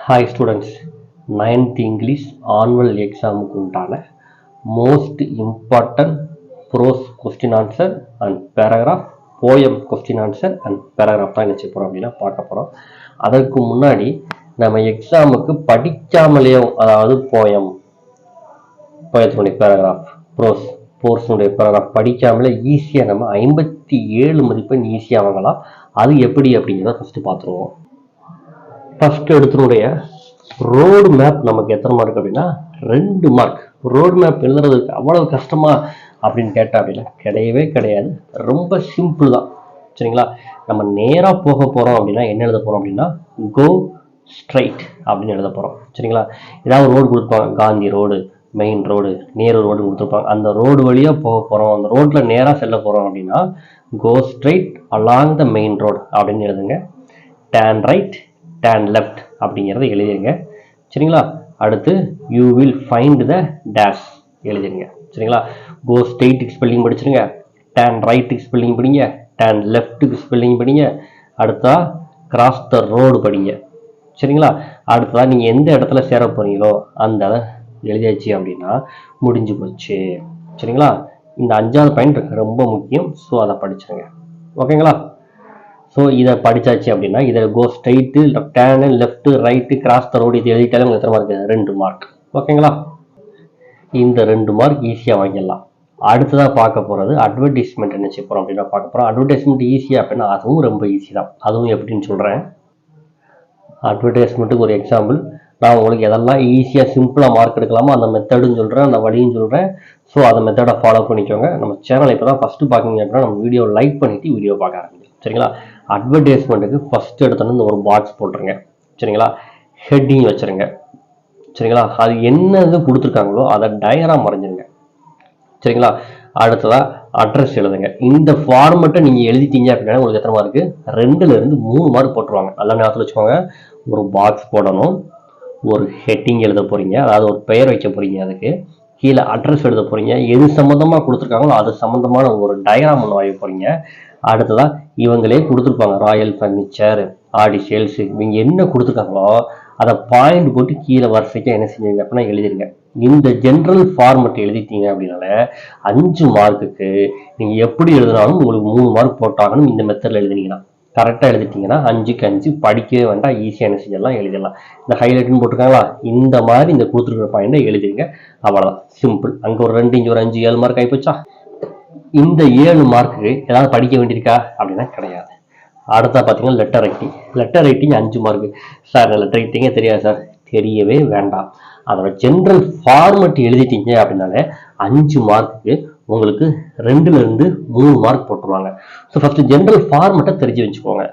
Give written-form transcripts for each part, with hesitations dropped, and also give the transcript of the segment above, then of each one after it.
Hi students, 9th English annual exam உண்டான most important prose question answer and paragraph poem question answer and paragraph தான் என்ன செய்ய போறோம் அப்படின்னா பார்க்க போறோம். அதற்கு முன்னாடி நம்ம எக்ஸாமுக்கு படிக்காமலேயே அதாவது போயத்தினுடைய பேராகிராஃப் போர்ஷனுடைய பேராகிராஃப் படிக்காமலே ஈஸியாக நம்ம 57 மதிப்பெண் ஈஸியாக வாங்கலாம். அது எப்படி அப்படிங்கிறத ஃபஸ்ட்டு பார்த்துருவோம். ஃபர்ஸ்ட் எடுத்துடைய ரோடு மேப் நமக்கு எத்தனை மார்க் அப்படின்னா 2 மார்க். ரோடு மேப் எழுதுறதுக்கு அவ்வளவு கஷ்டமா அப்படின்னு கேட்டா அப்படின்னா கிடையவே கிடையாது, ரொம்ப சிம்பிள் தான். சரிங்களா, நம்ம நேராக போக போகிறோம் அப்படின்னா என்ன எழுத போகிறோம் அப்படின்னா கோ ஸ்ட்ரைட் அப்படின்னு எழுத போகிறோம். சரிங்களா, ஏதாவது ரோடு கொடுத்துருப்பாங்க, Gandhi road, main road, Nehru road கொடுத்துருப்பாங்க. அந்த ரோடு வழியாக போக போகிறோம், அந்த ரோட்டில் நேராக செல்ல போகிறோம் அப்படின்னா go straight along the main road அப்படின்னு எழுதுங்க. டேன் ரைட் டேன் லெஃப்ட் அப்படிங்கிறத எழுதிருங்க. சரிங்களா, அடுத்து you will find the dash எழுதிருங்க. சரிங்களா, கோ ஸ்ட்ரெயிட்டுக்கு ஸ்பெல்லிங் படிச்சிருங்க, டேன் ரைட்டுக்கு ஸ்பெல்லிங் படிங்க, டேன் லெஃப்ட்டுக்கு ஸ்பெல்லிங் படிங்க, அடுத்தா கிராஸ் த ரோடு படிங்க. சரிங்களா, அடுத்ததா நீங்கள் எந்த இடத்துல சேர போகிறீங்களோ அந்த எழுதியாச்சு அப்படின்னா முடிஞ்சு போச்சு. சரிங்களா, இந்த 5வது பாயிண்ட் ரொம்ப முக்கியம். ஸோ அதை படிச்சிருங்க. ஓகேங்களா, ஸோ இதை படித்தாச்சு அப்படின்னா இதில் go straight, then, left, right, cross the road இது எழுதிட்டாலே உங்களுக்கு எத்தனை மார்க்? 2 மார்க். ஓகேங்களா, இந்த 2 மார்க் ஈஸியாக வாங்கிடலாம். அடுத்ததாக பார்க்க போகிறது அட்வர்டைஸ்மெண்ட் என்ன செய்ய போகிறோம் அப்படின்னா பார்க்க போகிறோம். அட்வர்டைஸ்மெண்ட் ஈஸியாக அப்படின்னா அதுவும் ரொம்ப ஈஸி தான். அதுவும் எப்படின்னு சொல்கிறேன். அட்வர்டைஸ்மெண்ட்டுக்கு ஒரு எக்ஸாம்பிள் நான் உங்களுக்கு எதெல்லாம் ஈஸியாக சிம்பிளாக மார்க் எடுக்கலாமோ அந்த மெத்தடுன்னு சொல்கிறேன், அந்த வழியும் சொல்கிறேன். ஸோ அந்த மெத்தடை ஃபாலோ பண்ணிக்கோங்க. நம்ம சேனலை இப்போ தான் ஃபஸ்ட்டு பார்க்குறீங்க அப்படின்னா நம்ம வீடியோ லைக் பண்ணிவிட்டு வீடியோ பார்க்க ஆரம்பிங்க. சரிங்களா, அட்வர்டைஸ்மெண்ட்டுக்கு ஃபஸ்ட் எடுத்தோன்னு இந்த ஒரு பாக்ஸ் போட்டுருங்க. சரிங்களா, ஹெட்டிங் வச்சுருங்க. சரிங்களா, அது என்னது கொடுத்துருக்காங்களோ அதை டயக்ராம் வரைஞ்சிருங்க. சரிங்களா, அடுத்ததாக அட்ரஸ் எழுதுங்க. இந்த ஃபார்மெட்டை நீங்கள் எழுதிட்டீங்க அப்படின்னா உங்களுக்கு எத்தனை மார்க்கு? 2லேருந்து 3 மார்க் போட்டுருவாங்க. நல்லா ஞாபகத்தில் வச்சுக்கோங்க. ஒரு பாக்ஸ் போடணும், ஒரு ஹெட்டிங் எழுத போகிறீங்க, அதாவது ஒரு பெயர் வைக்க போகிறீங்க, அதுக்கு கீழே அட்ரஸ் எழுத போகிறீங்க, எது சம்மந்தமாக கொடுத்துருக்காங்களோ அது சம்மந்தமான ஒரு டயக்ராம் ஒன்று வாங்க போகிறீங்க. அடுத்ததாக இவங்களே கொடுத்துருப்பாங்க, ராயல் ஃபர்னிச்சர், ஆடி சேல்ஸு, இவங்க என்ன கொடுத்துருக்காங்களோ அதை பாயிண்ட் போட்டு கீழே வரிசைக்கு என்ன செஞ்சீங்க அப்படின்னா எழுதிருங்க. இந்த ஜென்ரல் ஃபார்மெட் எழுதிட்டீங்க அப்படின்னால 5 மார்க்குக்கு நீங்கள் எப்படி எழுதினாலும் உங்களுக்கு 3 மார்க் போட்டாகணும். இந்த மெத்தடில் எழுதினீங்கன்னா கரெக்டாக எழுதிட்டீங்கன்னா 5க்கு 5 படிக்கவே வேண்டாம், ஈஸியாக என்ன செஞ்சிடலாம், எழுதிடலாம். இந்த ஹைலைட்னு போட்டிருக்காங்களா, இந்த மாதிரி இந்த கொடுத்துருக்கிற பாயிண்டை எழுதிருங்க. அவ்வளோதான், சிம்பிள். அங்கே ஒரு 2 இங்கே ஒரு 5 7 மார்க் ஆகிப்போச்சா? இந்த 7 மார்க்குக்கு ஏதாவது படிக்க வேண்டியிருக்கா அப்படின்னா கிடையாது. அடுத்தா பார்த்தீங்கன்னா letter writing 5 mark. Sir letter ரைட்டிங்கே தெரியாது சார், தெரியவே வேண்டாம். அதோட ஜென்ரல் ஃபார்மெட் எழுதிட்டீங்க அப்படின்னாலே 5 மார்க்குக்கு உங்களுக்கு 2லேருந்து 3 மார்க் போட்டுருவாங்க. ஸோ ஃபஸ்ட்டு ஜென்ரல் ஃபார்மெட்டை தெரிஞ்சு வச்சுக்கோங்க.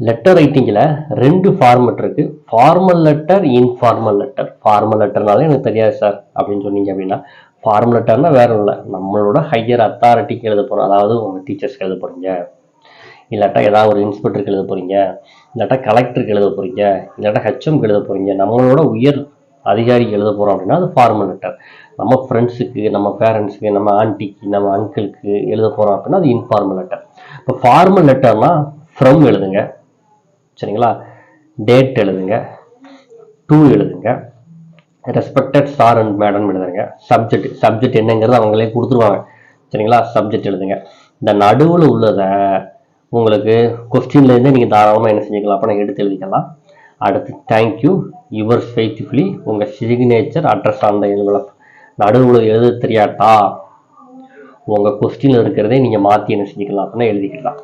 லெட்டர் ரைட்டிங்கில் 2 ஃபார்மெட் இருக்குது, formal letter, informal letter. Formal லெட்டர்னாலே எனக்கு தெரியாது சார் அப்படின்னு சொன்னீங்க அப்படின்னா ஃபார்மல் லெட்டர்னா வேற இல்லை, நம்மளோட ஹையர் அத்தாரிட்டிக்கு எழுத போகிறோம், அதாவது உங்கள் டீச்சர்ஸ்க்கு எழுத போகிறீங்க, இல்லாட்டா ஏதாவது ஒரு இன்ஸ்பெக்டருக்கு எழுத போகிறீங்க, இல்லாட்டா கலெக்டருக்கு எழுத போகிறீங்க, இல்லாட்டா ஹெச்எம்க்கு எழுத போகிறீங்க, நம்மளோட உயர் அதிகாரிக்கு எழுத போகிறோம் அப்படின்னா அது ஃபார்மல் லெட்டர். நம்ம ஃப்ரெண்ட்ஸுக்கு, நம்ம பேரண்ட்ஸுக்கு, நம்ம ஆன்ட்டிக்கு, நம்ம அங்கிளுக்கு எழுத போகிறோம் அப்படின்னா அது இன்ஃபார்மல் லெட்டர். இப்போ ஃபார்மல் லெட்டர்னா ஃப்ரம் எழுதுங்க. சரிங்களா, டேட் எழுதுங்க, டு எழுதுங்க, ரெஸ்பெக்டட் சார் அண்ட் மேடம் எழுதுங்க, சப்ஜெக்ட் என்னங்கிறது அவங்களே கொடுத்துருவாங்க. சரிங்களா, சப்ஜெக்ட் எழுதுங்க. இந்த நடுவில் உள்ளதை உங்களுக்கு கொஸ்டின்லேருந்தே நீங்கள் தாராளமாக என்ன செஞ்சுக்கலாம் அப்போ நான் எடுத்து எழுதிக்கலாம். அடுத்து தேங்க்யூ, யுவர்ஸ் ஃபெய்த்ஃபுல்லி, உங்கள் signature, address on the envelope. நடுவில் எழுத தெரியாட்டா உங்கள் கொஸ்டினில் இருக்கிறதே நீங்கள் மாற்றி என்ன செஞ்சுக்கலாம் அப்படின்னா எழுதிக்கலாம்.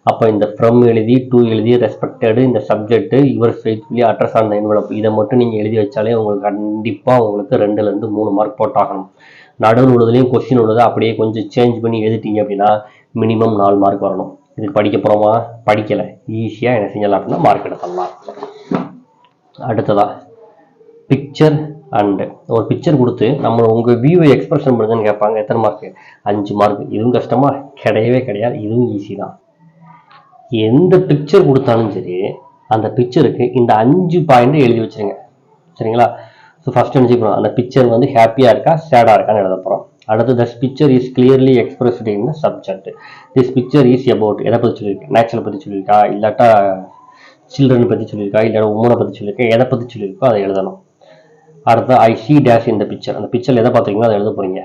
அப்போ இந்த ஃப்ரம் எழுதி, டூ எழுதி, ரெஸ்பெக்டடு, இந்த subject, yours faithfully, address on the envelope, இதை மட்டும் நீங்கள் எழுதி வச்சாலே உங்களுக்கு கண்டிப்பாக உங்களுக்கு 2லேருந்து 3 மார்க் போட்டாகணும். நடுவில் உள்ளதுலேயும் கொஸ்டின் உள்ளதை அப்படியே கொஞ்சம் சேஞ்ச் பண்ணி எழுதிட்டீங்க அப்படின்னா மினிமம் 4 மார்க் வரணும். இதுக்கு படிக்க போகிறோமா? படிக்கலை, ஈஸியாக என்ன செஞ்சலாம் அப்படின்னா மார்க் எடுத்துடலாம். அடுத்ததா பிக்சர் அண்டு ஒரு பிக்சர் கொடுத்து நம்ம உங்கள் வியூவை எக்ஸ்பிரஷன் பண்ணுதுன்னு கேட்பாங்க. எத்தனை மார்க்கு? 5 மார்க். இதுவும் கஷ்டமா? கிடையவே கிடையாது, இதுவும் ஈஸி தான். எந்த பிக்சர் கொடுத்தாலும் சரி அந்த பிக்சருக்கு இந்த 5 பாயிண்ட் எழுதி வச்சுருங்க. சரிங்களா, ஸோ ஃபஸ்ட் நினச்சிக்கிறோம் அந்த பிக்சர் வந்து ஹாப்பியாக இருக்கா சேடாக இருக்கான்னு எழுத போகிறோம். அடுத்து this picture is clearly expressed in the subject. This picture is about எதை பற்றி சொல்லியிருக்கேன்? நேச்சுரல் பற்றி சொல்லியிருக்கா, இல்லாட்டா சில்ட்ரன் பற்றி சொல்லியிருக்கா, இல்லை உமனை பற்றி சொல்லியிருக்கா, எதை பற்றி சொல்லியிருக்கோ அதை எழுதணும். அடுத்து ஐ சி டேஷ் இந்த பிக்சர், அந்த பிக்சர் எதை பார்த்துருக்கீங்களோ அதை எழுத போறீங்க.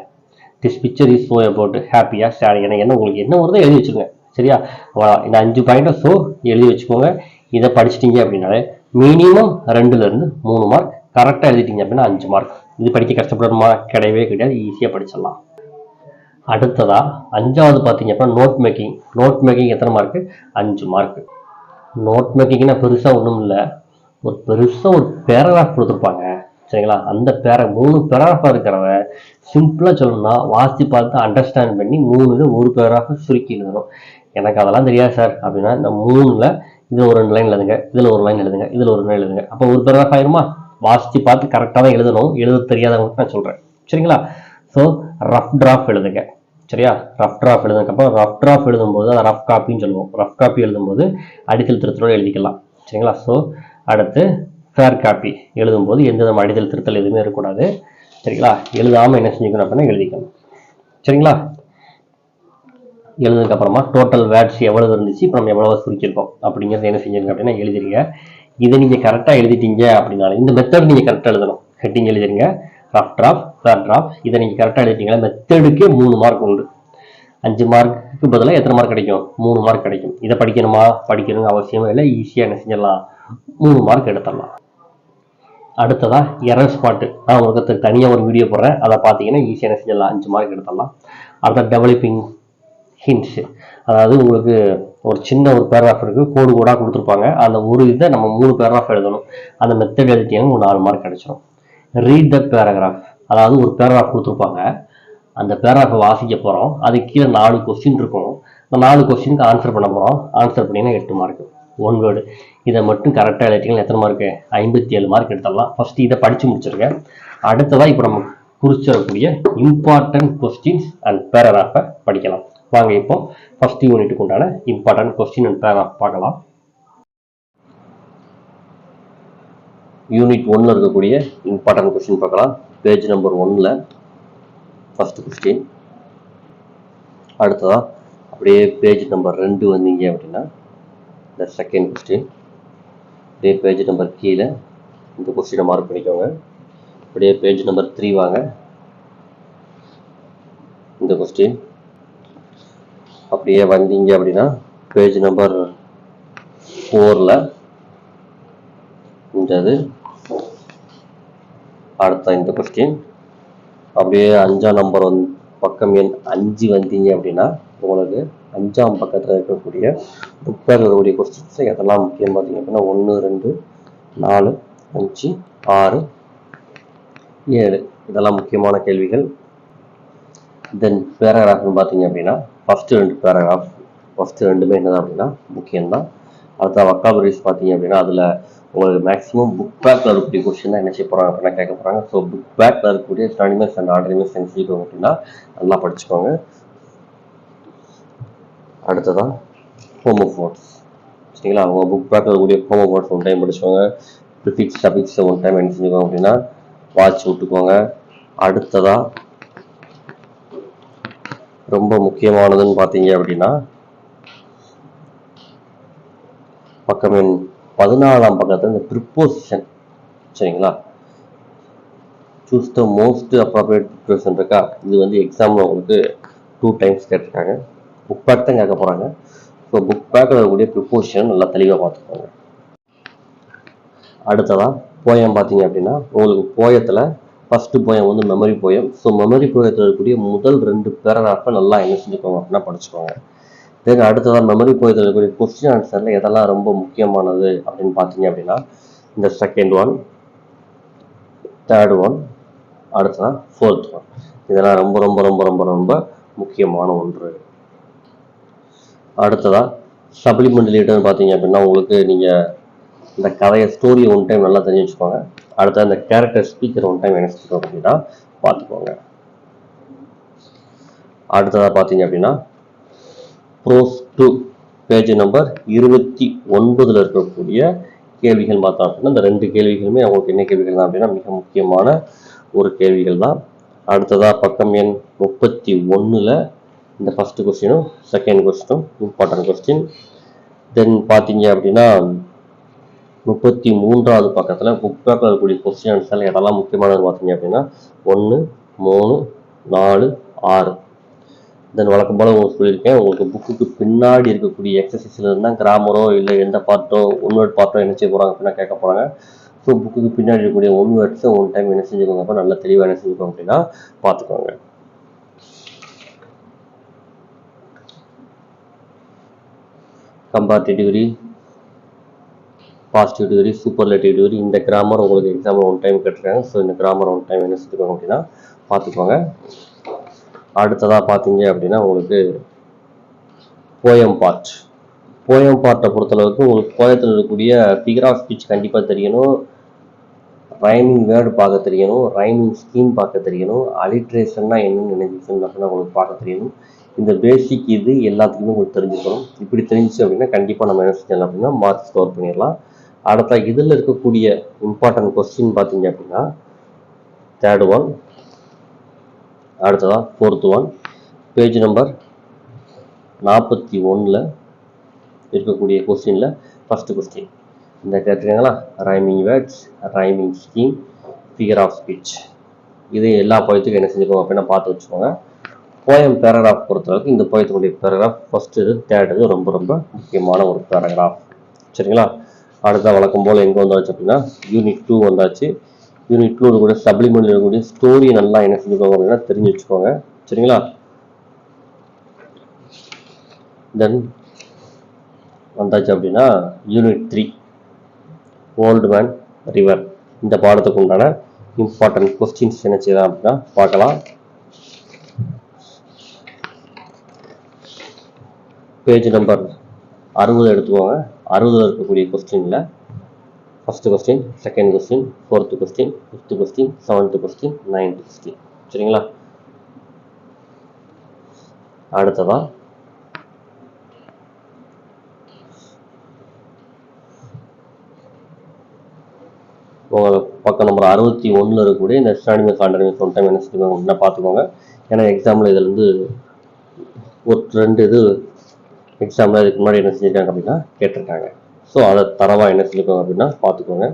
This picture is so about ஹாப்பியா சேட், எனக்கு என்ன உங்களுக்கு என்ன வருதோ எழுதி வச்சுக்கோங்க. சரியா? இந்த 5 பாயிண்ட்டை ஸோ எழுதி வச்சுக்கோங்க. இதை படிச்சிட்டீங்க அப்படின்னாலே மினிமம் 2லேருந்து 3 மார்க். கரெக்டாக எழுதிட்டீங்க அப்படின்னா 5 மார்க். இது படிக்க கஷ்டப்படணுமா? கிடையவே கிடையாது, ஈஸியாக படிச்சிடலாம். அடுத்ததா 5வது பார்த்தீங்க அப்படின்னா நோட் மேக்கிங். நோட் மேக்கிங் எத்தனை மார்க்கு? 5 மார்க். நோட் மேக்கிங்னா பெருசாக ஒன்றும் இல்லை, ஒரு பெருசாக ஒரு பேராகிராஃப் கொடுத்துருப்பாங்க. சரிங்களா? அந்த 3 பேராகிராஃபாக இருக்கிறத சிம்பிளாக சொல்லணும்னா வாசி பார்த்து அண்டர்ஸ்டாண்ட் பண்ணி 3ல் ஒரு பேராகிராஃபை சுருக்கி எழுதணும். எனக்கு அதெல்லாம் தெரியாது சார் அப்படின்னா இந்த 3ல் இதில் ஒரு 2 லைன் எழுதுங்க, இதில் ஒரு லைன் எழுதுங்க, இதில் ஒரு லைன் எழுதுங்க. அப்போ ஒரு பேராகிராஃப் ஆயிருமா? வாசித்து பார்த்து கரெக்டாக தான் எழுதணும். எழுத தெரியாதவங்களுக்கு நான் சொல்கிறேன். சரிங்களா? ஸோ ரஃப் டிராஃப்ட் எழுதுங்க. சரியா? ரஃப் டிராஃப்ட் எழுதுனதுக்கப்புறம் ரஃப் டிராஃப்ட் எழுதும்போது அதை ரஃப் காப்பின்னு சொல்லுவோம். ரஃப் காப்பி எழுதும்போது அடித்தல் திருத்தலோடு எழுதிக்கலாம். சரிங்களா? ஸோ அடுத்து ஃபேர் காப்பி எழுதும்போது எந்த விதமான அடித்தல் திருத்தல் எதுவுமே இருக்கக்கூடாது. சரிங்களா? எழுதாமல் என்ன செஞ்சுக்கணும் அப்படின்னா எழுதிக்கணும். சரிங்களா? எழுதுனதுக்கப்புறமா டோட்டல் வேர்ட்ஸ் எவ்வளவு இருந்துச்சு, இப்போ நம்ம எவ்வளோ சுருக்கியிருக்கோம் அப்படிங்கிறது என்ன செஞ்சுருங்க அப்படின்னா எழுதிருங்க. இதை நீங்கள் கரெக்டாக எழுதிட்டீங்க அப்படின்னாலும் இந்த மெத்தட் நீங்கள் கரெக்டாக எழுதணும். ஹெட்டிங் எழுதிருங்க, ரஃப் டிராஃப்ட், ஃபேர் டிராஃப்ட். இதை நீங்கள் கரெக்டாக எழுதிட்டீங்களா மெத்தடுக்கே 3 மார்க் உண்டு. 5 மார்க்கு பதிலாக எத்தனை மார்க் கிடைக்கும்? 3 மார்க் கிடைக்கும். இதை படிக்கணுமா? படிக்கணுங்க அவசியமே இல்லை. ஈஸியாக என்ன செஞ்சிடலாம்? 3 மார்க் எடுத்துடலாம். அடுத்ததா எரர் ஸ்பாட்டு, நான் உங்களுக்கு தனியாக ஒரு வீடியோ போடுறேன், அதை பார்த்தீங்கன்னா ஈஸியாக என்ன செஞ்சிடலாம்? 5 மார்க் எடுத்துடலாம். அடுத்த டெவலப்பிங் ஹிண்ட்ஸு, அதாவது உங்களுக்கு ஒரு சின்ன ஒரு பேராகிராஃப் இருக்குது, கோடு கோடாக கொடுத்துருப்பாங்க. அந்த ஒரு இதை நம்ம 3 பேராகிராஃப் எழுதணும். அந்த மெத்தட் எழுதிட்டீங்கன்னா 4 மார்க் கிடைச்சிடும். ரீட் த பேராகிராஃப், அதாவது ஒரு பேராகிராஃப் கொடுத்துருப்பாங்க, அந்த பேராகிராஃபை வாசிக்க போகிறோம். அதுக்கு கீழே 4 கொஸ்டின் இருக்கும். அந்த 4 கொஸ்டினுக்கு ஆன்சர் பண்ண போகிறோம். ஆன்சர் பண்ணிங்கன்னா 8 மார்க். 1 வேர்டு. இதை மட்டும் கரெக்டாக எழுதிட்டீங்கன்னா எத்தனை மார்க்கு? 57 மார்க் எடுத்துடலாம். ஃபஸ்ட்டு இதை படித்து முடிச்சிருங்க. அடுத்ததாக இப்போ நம்ம குறிச்சிடக்கூடிய இம்பார்ட்டன்ட் கொஸ்டின்ஸ் அண்ட் பேராகிராஃபை படிக்கலாம். வாங்க இப்போ ஃபர்ஸ்ட் யூனிட்டுக்கு உண்டான இம்பார்ட்டன்ட் கொஸ்டின் அண்ட் பேராகிராஃப் பார்க்கலாம். யூனிட் 1ல் இருக்கக்கூடிய இம்பார்ட்டன்ட் கொஸ்டின் பார்க்கலாம். பேஜ் நம்பர் 1ல் ஃபர்ஸ்ட் கொஸ்டின். அடுத்ததா அப்படியே பேஜ் நம்பர் 2 வந்தீங்க அப்படின்னா இந்த செகண்ட் கொஸ்டின். அப்படியே பேஜ் நம்பர் கீழே இந்த கொஸ்டினை மார்க் பண்ணிக்கோங்க. அப்படியே பேஜ் நம்பர் 3 வாங்க, இந்த கொஸ்டின். அப்படியே வந்தீங்க அப்படின்னா பேஜ் நம்பர் 4ல் இந்த அடுத்த இந்த கொஸ்டின். அப்படியே 5ஆம் நம்பர் பக்கம் எண் 5 வந்தீங்க அப்படின்னா உங்களுக்கு 5ஆம் பக்கத்தில் இருக்கக்கூடிய புக்கில் இருக்கக்கூடிய கொஸ்டின்ஸ் எதெல்லாம் முக்கியம் பார்த்தீங்க அப்படின்னா 1, 2, 4, 5, 6, 7 இதெல்லாம் முக்கியமான கேள்விகள். தென் பேராகிராஃப்னு பார்த்தீங்க அப்படின்னா ஃபஸ்ட்டு 2 பேராகிராஃப், ஃபஸ்ட்டு 2மே என்னதான் அப்படின்னா முக்கியம்தான். அடுத்த வொக்காபுலரிஸ் பார்த்தீங்க அப்படின்னா அதில் உங்களுக்கு மேக்ஸிமம் புக் பேக்கில் இருக்கக்கூடிய கொஸ்டின் தான் என்ன செய்ய போகிறாங்க அப்படின்னா கேட்க போகிறாங்க. ஸோ புக் பேக்கில் இருக்கக்கூடிய ஸ்டானிமஸ் அண்ட் ஆர்டரிமஸ் சென்சிட்டிவ் அப்படின்னா நல்லா படிச்சுக்கோங்க. அடுத்ததான் ஹோமோஃபோன்ஸ். சரிங்களா? அவங்க புக் பேக்கில் இருக்கக்கூடிய ஹோமோஃபோன்ஸ் ஒன் டைம் படிச்சுக்கோங்க. ப்ரிஃபிக்ஸ் சஃபிக்ஸ் ஒன் டைம் என்ன செஞ்சுக்கோங்க அப்படின்னா வாட்ச் விட்டுக்கோங்க. அடுத்ததா ரொம்ப முக்கியமானதுன்னு பார்த்தீங்க அப்படின்னா பக்கம் எண் 14ஆம் பக்கத்தில் இந்த ப்ரிப்போசிஷன். சரிங்களா? Choose the most appropriate preposition இருக்கா, இது வந்து எக்ஸாமில் உங்களுக்கு 2 டைம்ஸ் கேட்டிருக்காங்க. புக் பேக் தான் கேட்க போகிறாங்க. ஸோ புக் பேக்கில் இருக்கக்கூடிய ப்ரிப்போசிஷன் நல்லா தெளிவாக பார்த்துக்கோங்க. அடுத்ததாக போயம் பார்த்தீங்க அப்படின்னா உங்களுக்கு போயத்தில் ஃபஸ்ட்டு போயம் வந்து மெமரி போயம். ஸோ மெமரி போயத்தில் இருக்கக்கூடிய முதல் 2 பேராகிராஃபை நல்லா என்ன செஞ்சுக்கோங்க அப்படின்னா படிச்சுக்கோங்க. தென் அடுத்ததான் மெமரி போயத்தில் இருக்கக்கூடிய கொஸ்டின் ஆன்சரில் எதெல்லாம் ரொம்ப முக்கியமானது அப்படின்னு பார்த்தீங்க அப்படின்னா இந்த செகண்ட் ஒன், தேர்ட் ஒன், அடுத்ததான் ஃபோர்த் ஒன். இதெல்லாம் ரொம்ப ரொம்ப ரொம்ப ரொம்ப ரொம்ப முக்கியமான ஒன்று. அடுத்ததாக சப்ளிமெண்ட் லீடர்னு பார்த்தீங்க அப்படின்னா உங்களுக்கு நீங்கள் இந்த கதையை ஸ்டோரியை ஒன் டைம் நல்லா தெரிஞ்சு வச்சுக்கோங்க. அடுத்த அந்த கேரக்டர் ஸ்பீக்கர் ஒன் டைம் என்ன செஞ்சுக்கோங்க அப்படின்னா பார்த்துக்கோங்க. அடுத்ததாக பார்த்தீங்க அப்படின்னா ப்ரோஸ் 2 பேஜ் நம்பர் 29ல் இருக்கக்கூடிய கேள்விகள் பார்த்தோம் அப்படின்னா இந்த 2 கேள்விகளுமே அவங்களுக்கு என்ன கேள்விகள் தான் அப்படின்னா மிக முக்கியமான ஒரு கேள்விகள் தான். அடுத்ததாக பக்கம் எண் 31ல் இந்த ஃபஸ்ட்டு கொஸ்டினும் செகண்ட் கொஸ்டினும் இம்பார்ட்டன்ட் கொஸ்டின். தென் பார்த்தீங்க அப்படின்னா 33வது பக்கத்தில் புக் பேக்கில் இருக்கக்கூடிய கொஸ்டின் ஆன்சர் எதெல்லாம் முக்கியமானது பார்த்தீங்க அப்படின்னா 1, 3, 4, 6. தென் வழக்கம் போல் உங்களுக்கு சொல்லியிருக்கேன், உங்களுக்கு புக்குக்கு பின்னாடி இருக்கக்கூடிய எக்ஸசைஸில் இருந்தால் கிராமரோ இல்லை எந்த பார்ட்டோ ஒன்வேர்ட் பார்ட்டோ என்ன செய்ய போகிறாங்க அப்படின்னா கேட்க போகிறாங்க. ஸோ புக்குக்கு பின்னாடி இருக்கக்கூடிய ஒன்வேர்ட்ஸை ஒன் டைம் என்ன செஞ்சுக்கோங்க, அப்போ நல்லா தெளிவாக என்ன செஞ்சுக்கோங்க அப்படின்னா பார்த்துக்கோங்க. Comparative degree, positive degree, superlative degree, இந்த கிராமர் உங்களுக்கு எக்ஸாம்பிள் ஒன் டைம் கேட்டிருக்காங்க. ஸோ இந்த கிராமர் ஒன் டைம் என்ன செஞ்சுக்கோங்க அப்படின்னா பார்த்துக்கோங்க. அடுத்ததாக பார்த்தீங்க அப்படின்னா உங்களுக்கு போயம் பார்ட். போயம் பார்ட்டை பொறுத்தளவுக்கு உங்களுக்கு போயத்தில் இருக்கக்கூடிய ஃபிகர் ஆஃப் ஸ்பீச் கண்டிப்பாக தெரியணும், ரைமிங் வேர்டு பார்க்க தெரியணும், ரைமிங் ஸ்கீம் பார்க்க தெரியணும், அலிட்ரேஷன்னா என்னென்னு நினைச்சிச்சுன்னு அப்படின்னா உங்களுக்கு பார்க்க தெரியணும். இந்த பேசிக் இது எல்லாத்துக்குமே உங்களுக்கு தெரிஞ்சுக்கணும். இப்படி தெரிஞ்சிச்சு அப்படின்னா கண்டிப்பாக நம்ம என்ன செஞ்சலாம் அப்படின்னா மார்க் ஸ்கோர் பண்ணிடலாம். அடுத்த இதில் இருக்கக்கூடிய இம்பார்ட்டன்ட் கொஸ்டின் பார்த்தீங்க அப்படின்னா தேர்ட் ஒன், அடுத்ததான் ஃபோர்த் ஒன், பேஜ் நம்பர் 41 இருக்கக்கூடிய கொஸ்டினில் ஃபஸ்ட்டு கொஸ்டின் இந்த கேட்டிருக்காங்களா, rhyming words, rhyming scheme, figure of speech. இது எல்லா போயத்துக்கும் என்ன செஞ்சுக்கோங்க அப்படின்னா பார்த்து வச்சுக்கோங்க. போயம் பேராகிராஃப் பொறுத்தளவுக்கு இந்த போயத்தினுடைய பேராகிராஃப் ஃபஸ்ட்டு இது தேர்ட் இது ரொம்ப ரொம்ப முக்கியமான ஒரு பேராகிராஃப். சரிங்களா? அடுத்த வழக்கம் போல் எங்கே வந்தாச்சு அப்படின்னா யூனிட் 2 வந்தாச்சு. யூனிட் 2 கூட சப்ளிமெண்ட் இருக்கக்கூடிய ஸ்டோரி நல்லா என்ன செஞ்சுக்கோங்க அப்படின்னா தெரிஞ்சு வச்சுக்கோங்க. சரிங்களா? தென் வந்தாச்சு அப்படின்னா யூனிட் 3 ஓல்டு மேன் ரிவர். இந்த பாடத்துக்கு உண்டான இம்பார்ட்டன்ட் கொஸ்டின்ஸ் என்ன செய்யலாம் அப்படின்னா பார்க்கலாம். பேஜ் நம்பர் 60 எடுத்துக்கோங்க. 60 இருக்கக்கூடிய கொஸ்டினில் first question, second question, fourth question, fifth question, seventh question, 9th question. சரிங்களா? அடுத்ததா உங்களுக்கு பக்கம் நம்பர் 61 இருக்கக்கூடிய இந்த ஸ்டானிமஸ் ஆண்டனிமஸ் ஒன் டைம் என்ன செஞ்சுக்கோங்க அப்படின்னா பார்த்துக்கோங்க. ஏன்னா எக்ஸாம்பிள் இதில் வந்து ஒரு 2 இது எக்ஸாம்பிள் இதுக்கு முன்னாடி என்ன செஞ்சுருக்காங்க அப்படின்னா கேட்டிருக்காங்க. ஸோ அதை தரவாக என்ன செஞ்சுக்கோங்க அப்படின்னா பார்த்துக்கோங்க.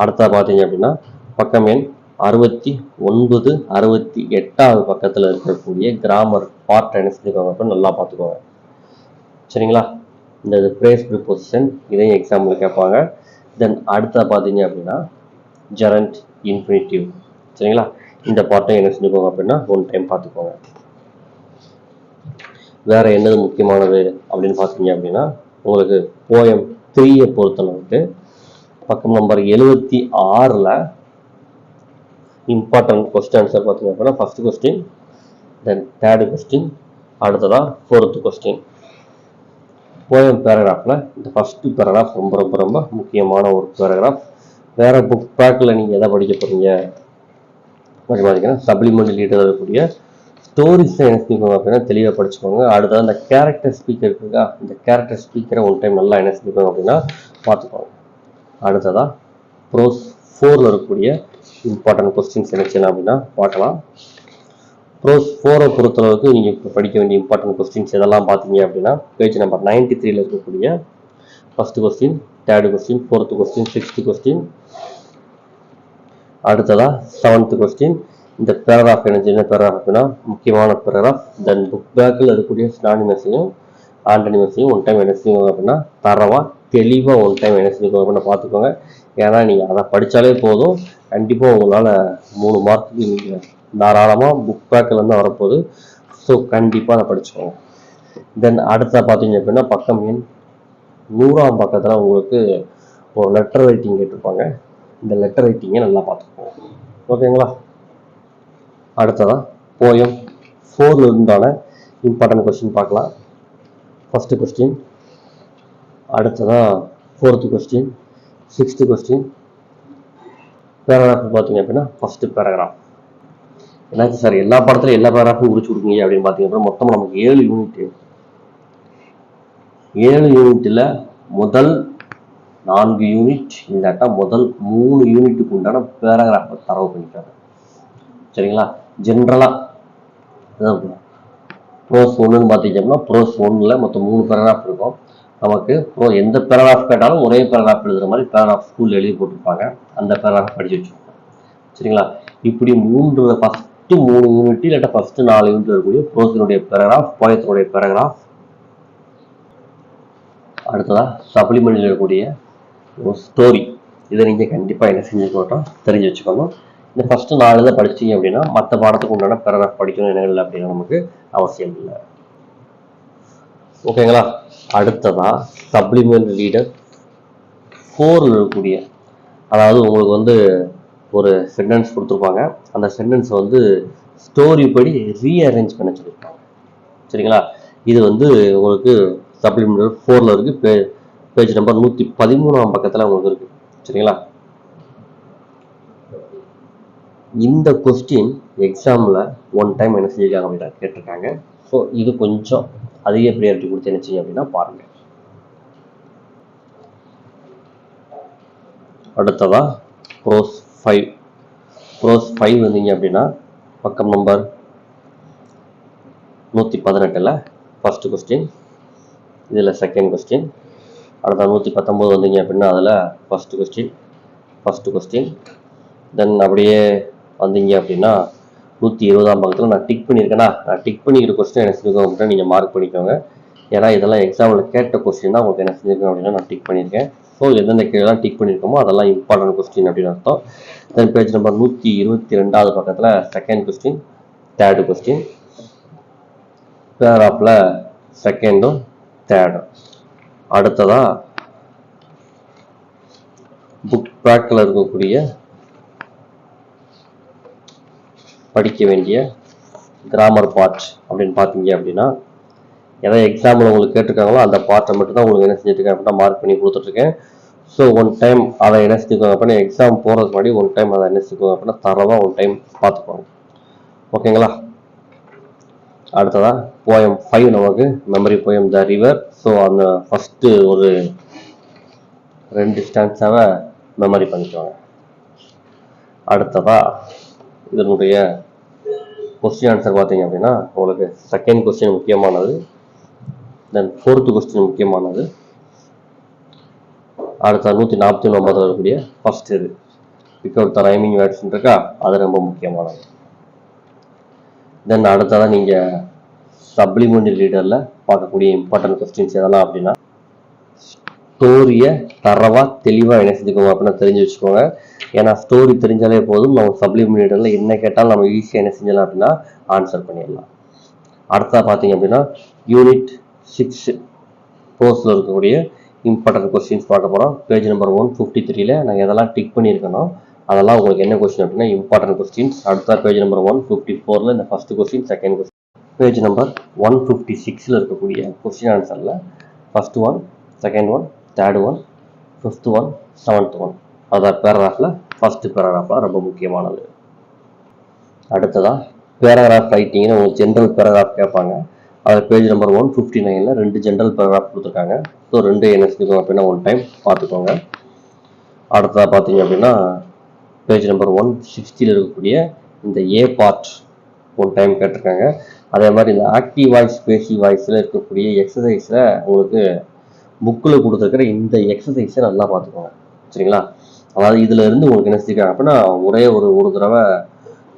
அடுத்தா பார்த்தீங்க அப்படின்னா பக்கம் எண் 69, 68வது பக்கத்தில் இருக்கக்கூடிய கிராமர் பார்ட் என்ன செஞ்சுக்கோங்க அப்படின்னு நல்லா பார்த்துக்கோங்க. சரிங்களா? இந்த ஃப்ரேஸ் ப்ரிபோசிஷன் இதையும் எக்ஸாம்பிள் கேட்பாங்க. தென் அடுத்த பார்த்தீங்க அப்படின்னா ஜெரண்ட் இன்ஃபினிட்டிவ். சரிங்களா? இந்த பார்ட்டை என்ன செஞ்சுக்கோங்க அப்படின்னா ஒன் டைம் பார்த்துக்கோங்க. வேற என்னது முக்கியமானது அப்படின்னு பார்த்தீங்க அப்படின்னா உங்களுக்கு போயம் 3 பொறுத்தளவுக்கு பக்கம் நம்பர் 76 இம்பார்ட்டன்ட் கொஸ்டின் ஆன்சர் பார்த்தீங்க அப்படின்னா ஃபர்ஸ்ட் கொஸ்டின், தென் தேர்டு கொஸ்டின், அடுத்ததா ஃபோர்த்து கொஸ்டின். போயம் பேராகிராஃபில் இந்த ஃபர்ஸ்ட் பேராகிராஃப் ரொம்ப ரொம்ப ரொம்ப முக்கியமான ஒரு பேராகிராஃப். வேற புக் பேக்கில் நீங்கள் எதை படிக்க போறீங்க அப்படின்னு பார்த்தீங்கன்னா சப்ளிமெண்ட் லீடர் இருக்கக்கூடிய ஸ்டோரிஸை என்ன செஞ்சுக்கோங்க அப்படின்னா தெளிவாக படிச்சுக்கோங்க. அடுத்தது அந்த கேரக்டர் ஸ்பீக்கர் இருக்குக்கா, இந்த கேரக்டர் ஸ்பீக்கரை ஒன் டைம் நல்லா என்ன செஞ்சுக்கோங்க அப்படின்னா பார்த்துக்கோங்க. அடுத்ததாக ப்ரோஸ் 4 இருக்கக்கூடிய இம்பார்ட்டன்ட் கொஸ்டின்ஸ் என்ன செய்யலாம் அப்படின்னா பார்க்கலாம். ப்ரோஸ் 4 பொறுத்தளவுக்கு நீங்கள் இப்போ படிக்க வேண்டிய இம்பார்ட்டன்ட் கொஸ்டின்ஸ் எதெல்லாம் பார்த்தீங்க அப்படின்னா பேஜ் நம்பர் 93 இருக்கக்கூடிய first question, third question, fourth question, sixth question, அடுத்ததாக 7th கொஸ்டின். இந்த பேராகிராஃப் என்ன செய்யணும், பேராகிராஃப் அப்படின்னா முக்கியமான பேராகிராஃப். தென் புக் பேக்கில் இருக்கக்கூடிய ஸ்டானிமஸையும் ஆண்டனிமஸையும் ஒன் டைம் என்ன செய்வாங்க அப்படின்னா தரவாக தெளிவாக ஒன் டைம் என்ன செஞ்சுக்கோங்க அப்படின்னா பார்த்துக்கோங்க. ஏன்னா நீங்கள் அதை படித்தாலே போதும், கண்டிப்பாக உங்களால் 3 மார்க்குக்கு நீங்கள் தாராளமாக புக் பேக்கில் இருந்து வரப்போகுது. ஸோ கண்டிப்பாக அதை படிச்சுக்கோங்க. தென் அடுத்த பார்த்தீங்க அப்படின்னா பக்கம் எண் 100ஆம் பக்கத்தில் உங்களுக்கு ஒரு லெட்டர் ரைட்டிங் கேட்டிருப்பாங்க. இந்த லெட்டர் ரைட்டிங்கை நல்லா பார்த்துக்கோங்க. ஓகேங்களா? அடுத்ததான் போயம் 4 இருந்தான இம்பார்ட்டன்ட் கொஸ்டின் பார்க்கலாம். ஃபர்ஸ்ட் கொஸ்டின், அடுத்ததான் fourth question, sixth question. Paragraph பார்த்தீங்க அப்படின்னா ஃபர்ஸ்ட் பேராகிராஃப். என்னாச்சு சார் எல்லா படத்துலையும் எல்லா பேராகிராஃபும் முடிச்சு கொடுக்குங்க அப்படின்னு பார்த்தீங்க அப்படின்னா மொத்தம் நமக்கு 7 யூனிட். 7 யூனிட்டில் முதல் 4 யூனிட் இல்லாட்டா முதல் 3 யூனிட்டுக்கு உண்டான பேராகிராஃபை தரவு பண்ணிக்காங்க. சரிங்களா? ஜென்ரலாக ப்ரோஸ் 1ன்னு பார்த்தீங்கன்னா ப்ரோஸ் 1ல் மொத்தம் 3 பேராகிராஃப் இருக்கும். நமக்கு எந்த பேராகிராஃப் கேட்டாலும் ஒரே பேராகிராஃப் எழுதுற மாதிரி பேராகிராஃப் ஸ்கூல்ல எழுதி போட்டிருப்பாங்க. அந்த பேராகிராஃப் படிச்சு வச்சுக்கோங்க. சரிங்களா? இப்படி ஃபர்ஸ்ட் 3 யூனிட் இல்லாட்டா ஃபர்ஸ்ட் 4 யூனிட் இருக்கக்கூடிய ப்ரோஸினுடைய பேராகிராஃப், போயத்தினுடைய பேராகிராஃப், அடுத்ததா சப்ளிமெண்ட்ல இருக்கக்கூடிய ஒரு ஸ்டோரி. இதை நீங்க கண்டிப்பா என்ன செஞ்சுக்கணும், தெரிஞ்சு வச்சுக்கணும். இந்த ஃபர்ஸ்ட் 4 இதை படிச்சீங்க அப்படின்னா மற்ற பாடத்துக்கு உண்டான பேராகிராஃப் படிக்கணும் என்ன இல்லை அப்படின்னு நமக்கு அவசியம் இல்லை. ஓகேங்களா? அடுத்ததா சப்ளிமெண்ட் ரீடர் 4 இருக்கக்கூடிய, அதாவது உங்களுக்கு ஒரு சென்டென்ஸ் கொடுத்துருப்பாங்க. அந்த சென்டென்ஸ் ஸ்டோரி படி ரீஅரேஞ்ச் பண்ண சொல்லியிருப்பாங்க. சரிங்களா? இது உங்களுக்கு சப்ளிமெண்ட் 4ல இருக்கு. பேஜ் நம்பர் 113 பக்கத்துல உங்களுக்கு இருக்கு. சரிங்களா? இந்த கொஸ்டின் எக்ஸாம்ல 1 டைம் என்ன செஞ்சிருக்காங்க அப்படின்னா கேட்டிருக்காங்க. ஸோ இது கொஞ்சம் அதிக ப்ரியாரிட்டி கொடுத்து என்ன செய்யும் அப்படின்னா பாருங்க. அடுத்ததா ப்ரோஸ் 5 வந்தீங்க அப்படின்னா பக்கம் நம்பர் 118ல ஃபர்ஸ்ட் கொஸ்டின், இதுல செகண்ட் கொஸ்டின். அடுத்த 119 வந்தீங்க அப்படின்னா அதுல ஃபர்ஸ்ட் கொஸ்டின். தென் அப்படியே வந்தீங்க அப்படின்னா 120 பக்கத்துல நான் டிக் பண்ணியிருக்கேன்னா, நான் டிக் பண்ணிக்கிற கொஸ்டின் என்ன செஞ்சுக்கோங்க அப்படின்னா நீங்க மார்க் பண்ணிக்கோங்க. ஏன்னா இதெல்லாம் எக்ஸாம்ல கேட்ட கொஸ்டின் தான் உங்களுக்கு என்ன செஞ்சிருக்கோம் அப்படின்னா நான் டிக் பண்ணியிருக்கேன். ஸோ எந்தெந்த கீழெல்லாம் டிக் பண்ணியிருக்கோமோ அதெல்லாம் இம்பார்ட்டன்ட் கொஸ்டின் அப்படின்னு அர்த்தம். தென் பேஜ் நம்பர் 122 பக்கத்துல செகண்ட் கொஸ்டின், தேர்டு கொஸ்டின், பேராகிராஃப்ல செகண்டும் தேர்டும். அடுத்ததா புக் பேக்ல இருக்கக்கூடிய படிக்க வேண்டிய கிராமர் பார்ட் அப்படின்னு பார்த்தீங்க அப்படின்னா, எதை எக்ஸாம்பிள் உங்களுக்கு கேட்டிருக்காங்களோ அந்த பார்ட்டை மட்டும் தான் உங்களுக்கு என்ன செஞ்சுருக்கேன் அப்படின்னா மார்க் பண்ணி கொடுத்துட்ருக்கேன். ஸோ 1 டைம் அதை என்ன செஞ்சுக்கோங்க அப்படின்னா எக்ஸாம் போகிறதுக்கு முன்னாடி 1 டைம் அதை என்ன செஞ்சுக்கோங்க அப்படின்னா தரவா 1 டைம் பார்த்துக்கோங்க. ஓகேங்களா? அடுத்ததா போயம் 5 நமக்கு memory poem the river. So அந்த ஃபர்ஸ்ட் ஒரு 2 ஸ்டான்ஸாவை மெமரி பண்ணிக்கோங்க. அடுத்ததா இதனுடைய கொஸ்டின் ஆன்சர் பார்த்தீங்க அப்படின்னா உங்களுக்கு செகண்ட் கொஸ்டின் முக்கியமானது, தென் ஃபோர்த் கொஸ்டின் முக்கியமானது. அடுத்த 149 வரக்கூடிய ஃபர்ஸ்ட் இது வித்தவுட் த ரைமிங் வேர்ட்ஸ் இருக்கா, அது ரொம்ப முக்கியமானது. தென் அடுத்ததான் நீங்க சப்ளிமெண்டரி ரீடர்ல பார்க்கக்கூடிய இம்பார்ட்டன்ட் கொஸ்டின்ஸ் எதெல்லாம் அப்படின்னா, ஸ்டோரியை தரவா தெளிவா என்ன செஞ்சுக்கோங்க அப்படின்னா தெரிஞ்சு வச்சுக்கோங்க. ஏன்னா ஸ்டோரி தெரிஞ்சாலே போதும், நம்ம சப்ளிமெண்டரி ரீடர்ல என்ன கேட்டாலும் நம்ம ஈஸியாக என்ன செஞ்சலாம் அப்படின்னா ஆன்சர் பண்ணிடலாம். அடுத்ததா பார்த்தீங்க அப்படின்னா யூனிட் 6 ப்ரோஸ்ல இருக்கக்கூடிய இம்பார்ட்டன்ட் கொஸ்டின்ஸ் பார்க்க போகிறோம். பேஜ் நம்பர் 153ல நான் எதெல்லாம் டிக் பண்ணியிருக்கணும் அதெல்லாம் உங்களுக்கு என்ன கொஸ்டின் அப்படின்னா இம்பார்ட்டன்ட் கொஸ்டின்ஸ். அடுத்த பேஜ் நம்பர் 154ல இந்த first question, second question. Page number 156ல இருக்கக்கூடிய கொஸ்டின் ஆன்சர்ல first one, second one, third one, fifth one, seventh one, அதாவது பேராகிராஃப்ல ஃபர்ஸ்ட் பேராகிராஃப்ல ரொம்ப முக்கியமானது. அடுத்ததா பேராகிராஃப் ரைட்டிங்னு உங்களுக்கு ஜென்ரல் பேராகிராஃப் கேட்பாங்க. அதில் பேஜ் நம்பர் 159ல 2 ஜென்ரல் பேராகிராஃப் கொடுத்துருக்காங்க. ஸோ 2 என்ன செஞ்சுக்கோங்க அப்படின்னா 1 டைம் பார்த்துக்கோங்க. அடுத்ததாக பார்த்தீங்க அப்படின்னா பேஜ் நம்பர் 160ல இருக்கக்கூடிய இந்த ஏ பார்ட் 1 டைம் கேட்டிருக்காங்க. அதே மாதிரி இந்த ஆக்டிவ் வாய்ஸ், பேசிவ் வாய்ஸில் இருக்கக்கூடிய எக்ஸசைஸில் உங்களுக்கு புக்கில் கொடுத்துருக்கிற இந்த எக்ஸசைஸை நல்லா பார்த்துக்கோங்க. சரிங்களா? அதாவது இதுல இருந்து உங்களுக்கு என்ன செஞ்சுருக்காங்க அப்படின்னா ஒரே ஒரு தடவை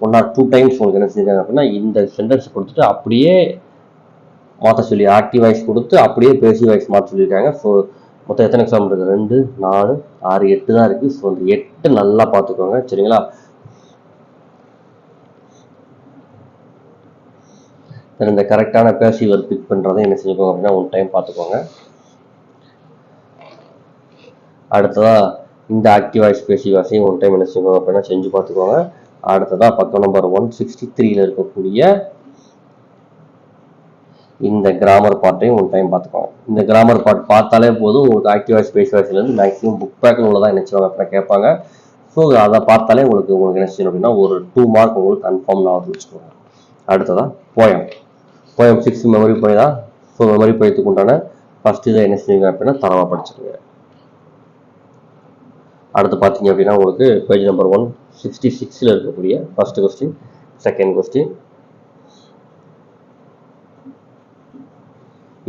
1 or 2 டைம்ஸ் உங்களுக்கு என்ன செஞ்சுருக்காங்க அப்படின்னா இந்த சென்டென்ஸ் கொடுத்துட்டு அப்படியே மாற்ற சொல்லி ஆக்டிவ் வாய்ஸ் கொடுத்து அப்படியே பேசிவ் வாய்ஸ் மாற்ற சொல்லியிருக்காங்க. ஸோ மொத்தம் எத்தனை எக்ஸாம் இருக்குது? 2, 4, 6, 8 தான் இருக்குது. ஸோ அந்த 8 நல்லா பார்த்துக்கோங்க. சரிங்களா? இந்த கரெக்டான பேசிவ் வேர்ட் பிக் பண்ணுறதை என்ன செஞ்சுக்கோங்க அப்படின்னா 1 டைம் பார்த்துக்கோங்க. அடுத்ததா இந்த ஆக்டிவ் வாய்ஸ், பேசிவ் வாய்ஸையும் 1 டைம் என்ன செஞ்சுக்கோங்க அப்படின்னா செஞ்சு பார்த்துக்கோங்க. அடுத்ததா பக்கம் நம்பர் 163ல இருக்கக்கூடிய இந்த கிராமர் பார்ட்டையும் 1 டைம் பார்த்துக்கோங்க. இந்த கிராமர் பார்ட் பார்த்தாலே போதும், உங்களுக்கு ஆக்டிவ் வாய்ஸ், பேசிவ் வாய்ஸ்லேருந்து மேக்ஸிமம் புக் பேக்கில் உள்ளதான் என்ன செய்வாங்க அப்படின்னா கேட்பாங்க. ஸோ அதை பார்த்தாலே உங்களுக்கு என்ன செய்யணும் அப்படின்னா ஒரு 2 மார்க் உங்களுக்கு கன்ஃபார்ம் நான் வச்சுக்கோங்க. அடுத்ததா போயம் 6 மெமரி போய் தான். ஸோ மெமரி போயத்துக்கு உண்டான ஃபர்ஸ்ட் இதை என்ன செஞ்சீங்க அப்படின்னா தரவா படிச்சிருங்க. அடுத்து பார்த்தீங்க அப்படின்னா உங்களுக்கு பேஜ் நம்பர் 166ல இருக்கக்கூடிய first question, second question,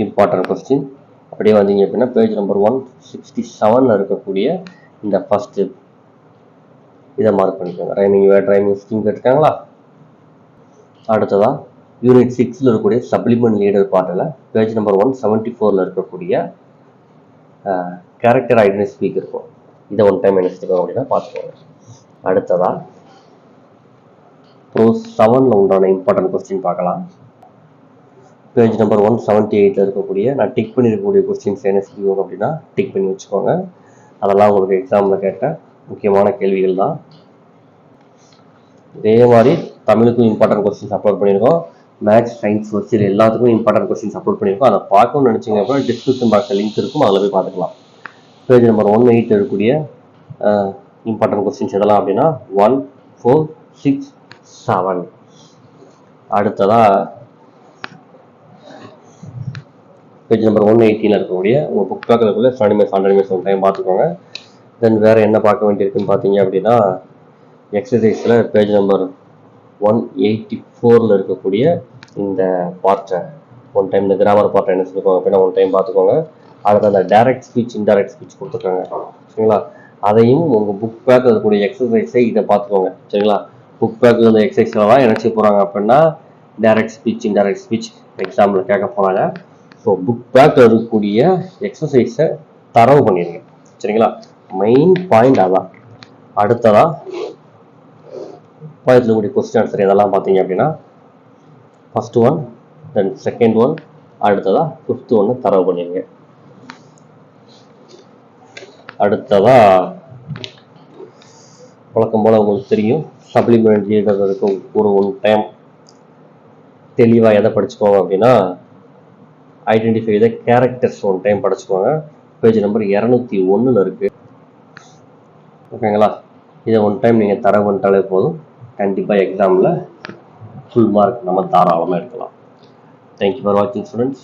important question, அப்படியே வந்தீங்க அப்படின்னா பேஜ் நம்பர் 167 இருக்கக்கூடிய இந்த ஃபர்ஸ்ட் இதை மார்க் பண்ணிக்கோங்க. ரைமிங் வேர்ட் ரைமிங் ஸ்கீம் கேட்டிருக்காங்களா? அடுத்ததா யூனிட் 6ல் இருக்கக்கூடிய சப்ளிமெண்ட் லீடர் பார்ட்டில் பேஜ் நம்பர் 174 இருக்கக்கூடிய கேரக்டர் ஐடென்டி ஸ்பீக் இருக்கும். இதை ஒன் டைம் என்ன செஞ்சுக்கோங்க அப்படின்னா பார்த்துக்கோங்க. அடுத்ததா ப்ரோஸ் 7ல் உண்டான இம்பார்ட்டன்ட் கொஸ்டின் பார்க்கலாம். பேஜ் நம்பர் 178 இருக்கக்கூடிய நான் டிக் பண்ணியிருக்கக்கூடிய கொஸ்டின்ஸ் என்ன செய்வோம் அப்படின்னா டிக் பண்ணி வச்சுக்கோங்க. அதெல்லாம் உங்களுக்கு எக்ஸாமில் கேட்ட முக்கியமான கேள்விகள் தான். இதே மாதிரி தமிழுக்கும் இம்பார்ட்டன்ட் கொஸ்டின்ஸ் அப்லோட் பண்ணியிருக்கோம். மேத்ஸ் சயின்ஸ் சோசியல் எல்லாத்துக்கும் இம்பார்ட்டன்ட் கொஸ்டின்ஸ் அப்லோட் பண்ணியிருக்கோம். அதை பார்க்கணும்னு நினச்சிங்க அப்படின்னா டிஸ்கிரிப்ஷன் பாக்ஸில் லிங்க் இருக்கும், அதில் போய் பார்த்துக்கலாம். பேஜ் நம்பர் 180 இருக்கக்கூடிய இம்பார்ட்டன்ட் கொஸ்டின்ஸ் எதெல்லாம் அப்படின்னா 1, 4, 6, 7. அடுத்ததா பேஜ் நம்பர் 180 இருக்கக்கூடிய உங்கள் புக் பேக்கில் அண்டர்னிமேஸ் ஒன் டைம் பார்த்துக்கோங்க. தென் வேறு என்ன பார்க்க வேண்டியிருக்குன்னு பார்த்தீங்க அப்படின்னா எக்ஸசைஸில் பேஜ் நம்பர் 184 இருக்கக்கூடிய இந்த பார்ட்டை ஒன் டைம், இந்த கிராமர் பார்ட்டை என்ன செஞ்சுக்கோங்க அப்படின்னா ஒன் டைம் பார்த்துக்கோங்க. அதில் அந்த டைரக்ட் ஸ்பீச் இன்டைரக்ட் ஸ்பீச் கொடுத்துருக்காங்க சரிங்களா? அதையும் உங்கள் புக் பேக்கில் இருக்கக்கூடிய எக்ஸசைஸை இதை பார்த்துக்கோங்க சரிங்களா? புக் பேக்கில் இந்த எக்ஸசைஸில் தான் என்ன செய்ய போகிறாங்க அப்படின்னா direct speech indirect speech example கேட்க போகிறாங்க. ஸோ புக் பேக்கில் இருக்கக்கூடிய எக்ஸசைஸை தரவு பண்ணிடுங்க சரிங்களா? மெயின் பாயிண்ட் அதான். அடுத்ததாக பாயிண்டில் இருக்கக்கூடிய கொஸ்டின் ஆன்சர் இதெல்லாம் பார்த்தீங்க அப்படின்னா first one, then second one, அடுத்ததாக ஃபிஃப்த் ஒன்று தரவு பண்ணிடுங்க. அடுத்ததாக வழக்கம் போல் உங்களுக்கு தெரியும் சப்ளிமெண்ட் லீடர் இருக்கும். ஒரு ஒன் டைம் தெளிவாக எதை படிச்சுக்கோங்க அப்படின்னா identify the characters one time படிச்சுக்கோங்க. பேஜ் நம்பர் 201 இருக்குது ஓகேங்களா? இதை ஒன் டைம் நீங்கள் தரவு பண்ணிட்டாலே போதும், கண்டிப்பாக எக்ஸாமில் ஃபுல் மார்க் நம்ம தாராளமாக எடுக்கலாம். தேங்க்யூ ஃபார் வாட்சிங் ஸ்டூடெண்ட்ஸ்.